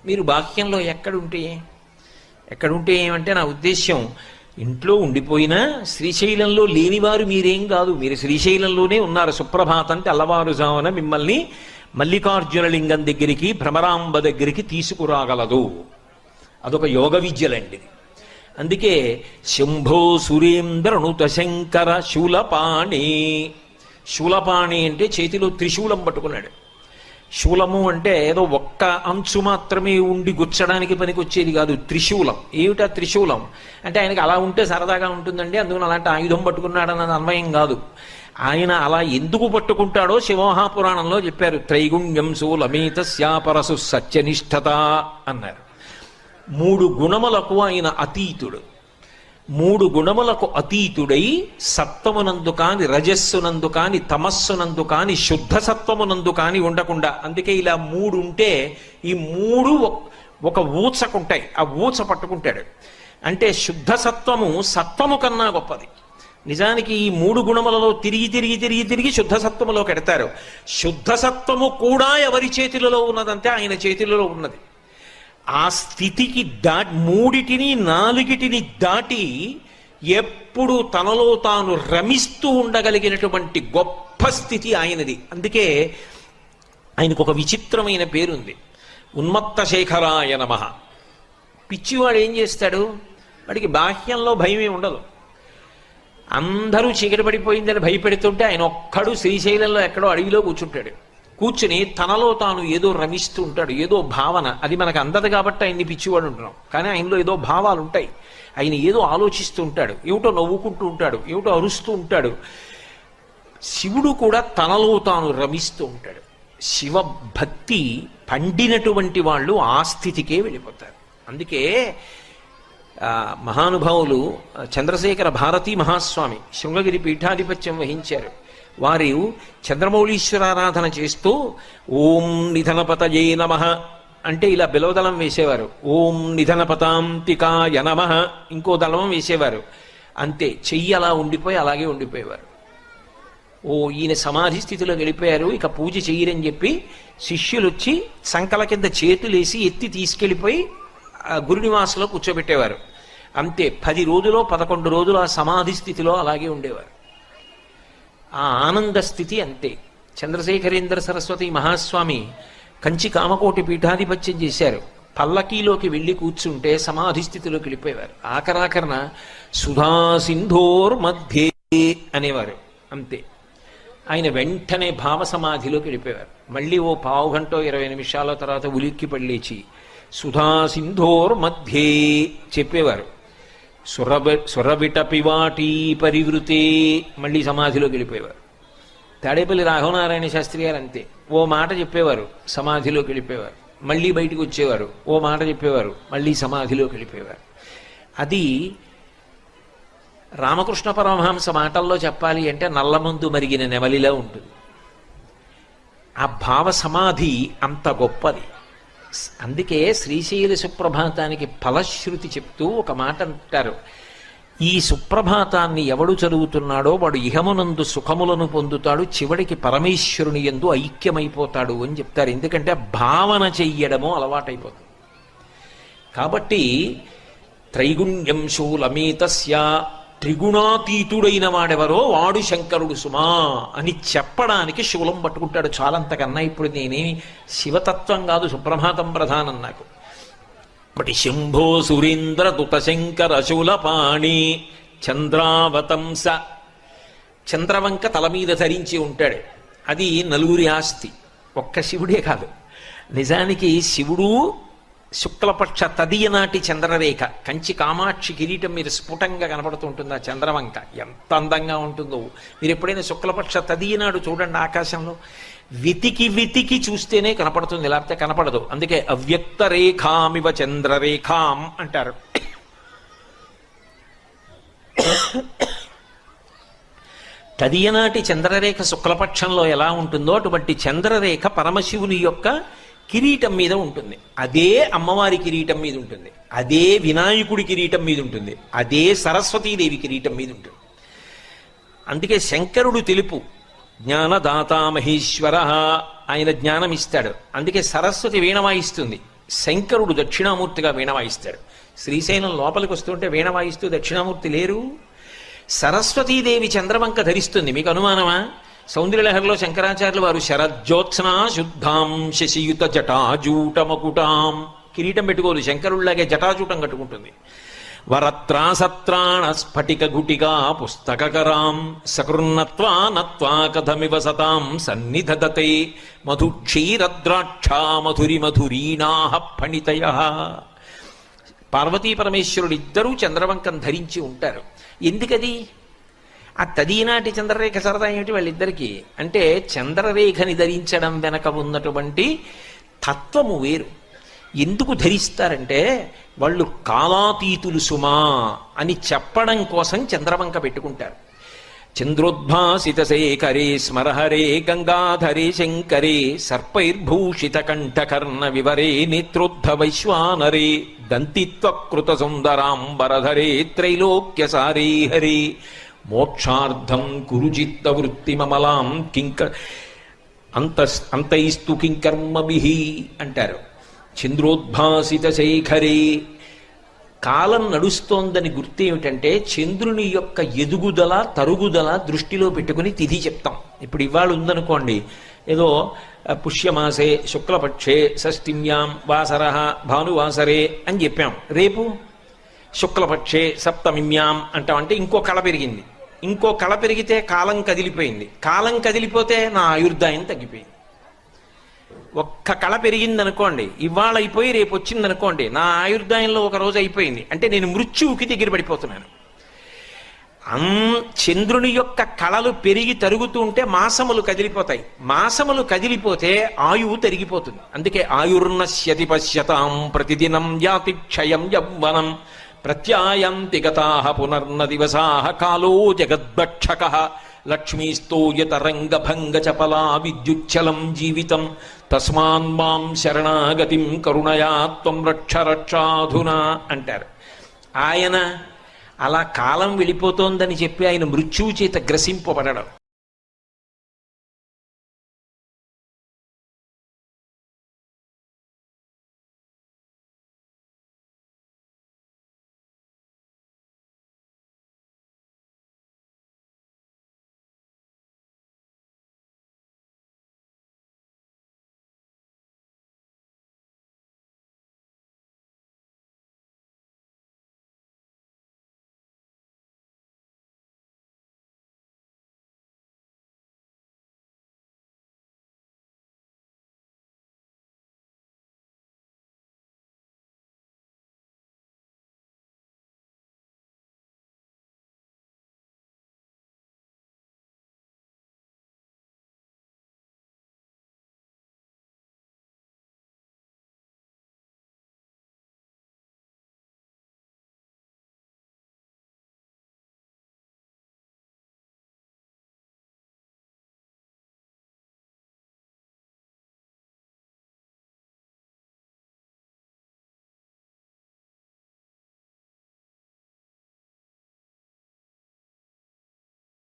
మీరు బాహ్యంలో ఎక్కడుంటే ఏమంటే నా ఉద్దేశ్యం, ఇంట్లో ఉండిపోయినా శ్రీశైలంలో లేనివారు మీరేం కాదు, మీరు శ్రీశైలంలోనే ఉన్నారు. సుప్రభాతం తెల్లవారుజామున మిమ్మల్ని మల్లికార్జున లింగం దగ్గరికి, భ్రమరాంబ దగ్గరికి తీసుకురాగలదు. అదొక యోగ విద్యలండి. అందుకే శంభో సురేంద్రనుత శంకర శూలపాణి. శూలపాణి అంటే చేతిలో త్రిశూలం పట్టుకున్నాడు. శూలము అంటే ఏదో ఒక్క అంచు మాత్రమే ఉండి గుచ్చడానికి పనికొచ్చేది కాదు, త్రిశూలం. ఏమిటా త్రిశూలం అంటే ఆయనకి అలా ఉంటే సరదాగా ఉంటుందండి, అందుకని అలాంటి ఆయుధం పట్టుకున్నాడన్నది అన్వయం కాదు. ఆయన అలా ఎందుకు పట్టుకుంటాడో శివమహాపురాణంలో చెప్పారు. త్రైగుణ్యం శూలమేతస్యాపరసు సత్యనిష్టత అన్నారు. 3 గుణములకు ఆయన అతీతుడు. 3 గుణములకు అతీతుడై సత్వమునందు కాని, రజస్సునందు కాని, తమస్సునందు కాని, శుద్ధ సత్వమునందు కాని ఉండకుండా. అందుకే ఇలా 3 ఉంటే ఈ 3 ఒక ఊచకుంటాయి, ఆ ఊచ పట్టుకుంటాడు. అంటే శుద్ధ సత్వము సత్వము కన్నా గొప్పది. నిజానికి ఈ 3 గుణములలో తిరిగి శుద్ధ సత్వములోకి ఎడతారు. శుద్ధ సత్వము కూడా ఎవరి చేతులలో ఉన్నదంటే ఆయన చేతులలో ఉన్నది. ఆ స్థితికి మూడిటిని 4టిని దాటి ఎప్పుడు తనలో తాను రమిస్తూ ఉండగలిగినటువంటి గొప్ప స్థితి ఆయనది. అందుకే ఆయనకు ఒక విచిత్రమైన పేరుంది, ఉన్మత్త శేఖరాయ నమః. పిచ్చివాడు ఏం చేస్తాడు, వాడికి బాహ్యంలో భయమే ఉండదు. అందరూ చీకటి పడిపోయిందని భయపెడుతుంటే ఆయన ఒక్కడు శ్రీశైలంలో ఎక్కడో అడవిలో కూర్చుని తనలో తాను ఏదో రమిస్తూ ఉంటాడు. ఏదో భావన, అది మనకు అందదు కాబట్టి ఆయన్ని పిచ్చివాడు ఉంటున్నాం. కానీ ఆయనలో ఏదో భావాలు ఉంటాయి. ఆయన ఏదో ఆలోచిస్తూ ఉంటాడు, ఏమిటో నవ్వుకుంటూ ఉంటాడు, ఏమిటో అరుస్తూ ఉంటాడు. శివుడు కూడా తనలో తాను రమిస్తూ ఉంటాడు. శివభక్తి పండినటువంటి వాళ్ళు ఆ స్థితికే వెళ్ళిపోతారు. అందుకే మహానుభావులు చంద్రశేఖర భారతీ మహాస్వామి శృంగగిరి పీఠాధిపత్యం వహించారు. వారు చంద్రమౌళీశ్వరారాధన చేస్తూ ఓం నిధనపతయే నమః అంటే ఇలా బిలవదళం వేసేవారు. ఓం నిధనపతాంతికాయ నమః ఇంకో దళం వేసేవారు. అంతే, చెయ్యి అలా ఉండిపోయి అలాగే ఉండిపోయేవారు. ఓ ఈయన సమాధి స్థితిలో వెళ్ళిపోయారు, ఇక పూజ చెయ్యరని చెప్పి శిష్యులు వచ్చి సంకల కింద చేతులేసి ఎత్తి తీసుకెళ్ళిపోయి గురునివాసంలో కూర్చోబెట్టేవారు. అంతే, 10 రోజులో 11 రోజులు ఆ సమాధి స్థితిలో అలాగే ఉండేవారు. ఆ ఆనంద స్థితి అంతే. చంద్రశేఖరేంద్ర సరస్వతి మహాస్వామి కంచి కామకోటి పీఠాధిపత్యం చేశారు. పల్లకీలోకి వెళ్ళి కూర్చుంటే సమాధి స్థితిలోకి వెళ్ళిపోయేవారు. ఆఖరాఖరణ సుధా సింధోర్ మధ్యే అనేవారు. అంతే, ఆయన వెంటనే భావ సమాధిలోకి వెళ్ళిపోయేవారు. మళ్ళీ ఓ పావు గంట 20 నిమిషాల తర్వాత ఉలిక్కి పడలేచి సుధా సింధోర్ మధ్యే చెప్పేవారు. సురవిట పివాటి పరివృతే మళ్ళీ సమాధిలోకి వెళ్ళిపోయేవారు. తాడేపల్లి రాఘవనారాయణ శాస్త్రి గారు అంతే, ఓ మాట చెప్పేవారు, సమాధిలోకి వెళ్ళిపోయేవారు. మళ్ళీ బయటికి వచ్చేవారు, ఓ మాట చెప్పేవారు, మళ్ళీ సమాధిలోకి వెళ్ళిపోయేవారు. అది రామకృష్ణ పరమహంస మాటల్లో చెప్పాలి అంటే నల్లమందు మరిగిన నెమలిలా ఉంటుంది. ఆ భావ సమాధి అంత గొప్పది. అందుకే శ్రీశైల సుప్రభాతానికి ఫలశ్రుతి చెప్తూ ఒక మాట అంటారు, ఈ సుప్రభాతాన్ని ఎవడు చదువుతున్నాడో వాడు ఇహమునందు సుఖములను పొందుతాడు, చివడికి పరమేశ్వరుని యందు ఐక్యమైపోతాడు అని చెప్తారు. ఎందుకంటే భావన చెయ్యడము అలవాటైపోతుంది. కాబట్టి త్రైగుణ్యం శూలమేతస్య, త్రిగుణాతీతుడైన వాడెవరో వాడు శంకరుడు సుమా అని చెప్పడానికి శూలం పట్టుకుంటాడు. చాలంతకన్నా ఇప్పుడు నేనేమి శివతత్వం కాదు, సుప్రభాతం ప్రధానం నాకు. బటి శంభో సురేంద్ర దుత శంకర శూలపాణి చంద్రావతంస. చంద్రవంక తల మీద ధరించి ఉంటాడు. అది నలుగురి ఆస్తి, ఒక్క శివుడే కాదు. నిజానికి శివుడు శుక్లపక్ష తదియ నాటి చంద్రరేఖ, కంచి కామాక్షి కిరీటం మీద స్ఫుటంగా కనపడుతుంటుంది. ఆ చంద్రవంక ఎంత అందంగా ఉంటుందో. మీరు ఎప్పుడైనా శుక్లపక్ష తదియ నాడు చూడండి, ఆకాశంలో వెతికి చూస్తేనే కనపడుతుంది, లేకపోతే కనపడదు. అందుకే అవ్యక్త రేఖామివ చంద్రరేఖాం అంటారు. తదియనాటి చంద్రరేఖ శుక్లపక్షంలో ఎలా ఉంటుందో అటువంటి చంద్రరేఖ పరమశివుని యొక్క కిరీటం మీద ఉంటుంది. అదే అమ్మవారి కిరీటం మీద ఉంటుంది, అదే వినాయకుడి కిరీటం మీద ఉంటుంది, అదే సరస్వతీదేవి కిరీటం మీద ఉంటుంది. అందుకే శంకరుడు తెలుపు, జ్ఞానదాత మహేశ్వర, ఆయన జ్ఞానం ఇస్తాడు. అందుకే సరస్వతి వీణ వాయిస్తుంది. శంకరుడు దక్షిణామూర్తిగా వీణ వాయిస్తాడు. శ్రీశైలం లోపలికి వస్తుంటే వీణ వాయిస్తూ దక్షిణామూర్తి లేరు. సరస్వతీదేవి చంద్రవంక ధరిస్తుంది. మీకు అనుమానమా? సౌందర్యలహరిలో శంకరాచార్యులు వారు శరజ్యోత్స్నా శుద్ధాం శశియుత జటాజూటమకుటాం, కిరీటం పెట్టుకోరు, శంకరుల్లాగే జటాజూటం కట్టుకుంటుంది. వరత్రాసత్రాణ స్ఫటిక గుటికా పుస్తకరాం సకృన్నత్వా నత్వా కథమివ సతాం సన్నిధదతే మధు క్షీరద్రాక్షా మధురి మధురీనాహ ఫణితయ. పార్వతీ పరమేశ్వరుడు ఇద్దరూ చంద్రవంకం ధరించి ఉంటారు. ఎందుకది? ఆ తదీనాటి చంద్రరేఖ సరదా ఏమిటి వాళ్ళిద్దరికీ అంటే, చంద్రరేఖని ధరించడం వెనక ఉన్నటువంటి తత్వము వేరు. ఎందుకు ధరిస్తారంటే, వాళ్ళు కాలాతీతులు సుమా అని చెప్పడం కోసం చంద్రవంక పెట్టుకుంటారు. చంద్రోద్భాసిత శేఖరే స్మరహరే గంగాధరే శంకరే సర్పైర్భూషిత కంఠకర్ణ వివరే నేత్రోద్ధ వైశ్వానరే దంతిత్వకృత సుందరాంబరధరే త్రైలోక్యసారే హరే మోక్షార్థం కురుచిత్త వృత్తిమమలాం అంతైస్తు కింకర్మభిః అంటారు. చంద్రోద్భాసిత శేఖరే, కాలం నడుస్తోందని గుర్తు ఏమిటంటే చంద్రుని యొక్క ఎదుగుదల తరుగుదల దృష్టిలో పెట్టుకుని తిథి చెప్తాం. ఇప్పుడు ఇవాళ ఉందనుకోండి, ఏదో పుష్యమాసే శుక్లపక్షే షష్ఠిమ్యాం వాసర భానువాసరే అని చెప్పాం. రేపు శుక్లపక్షే సప్తమిమ్యాం అంటాం. అంటే ఇంకో కళ పెరిగింది. ఇంకో కళ పెరిగితే కాలం కదిలిపోయింది. కాలం కదిలిపోతే నా ఆయుర్దాయం తగ్గిపోయింది. ఒక్క కళ పెరిగిందనుకోండి, ఇవాళ అయిపోయి రేపు వచ్చిందనుకోండి, నా ఆయుర్దాయంలో ఒక రోజు అయిపోయింది. అంటే నేను మృత్యువుకి దగ్గర పడిపోతున్నాను. చంద్రుని యొక్క కళలు పెరిగి తరుగుతూ ఉంటే మాసములు కదిలిపోతాయి. మాసములు కదిలిపోతే ఆయువు తరిగిపోతుంది. అందుకే ఆయుర్నశ్యతి పశ్యతాం ప్రతిదినం యాతి క్షయం యవ్వనం ప్రత్యాయంతి గతాః పునర్న దివసాః కాలో జగద్భక్షకః లక్ష్మీస్తోయతరంగభంగ చపలా విద్యుచ్చలం జీవితం తస్మాన్ మాం శరణాగతిం కరుణయా త్వం రక్ష రక్షాధునా అంటారు. ఆయన అలా కాలం వెళ్ళిపోతోందని చెప్పి ఆయన మృత్యువు చేత గ్రసింపబడడం.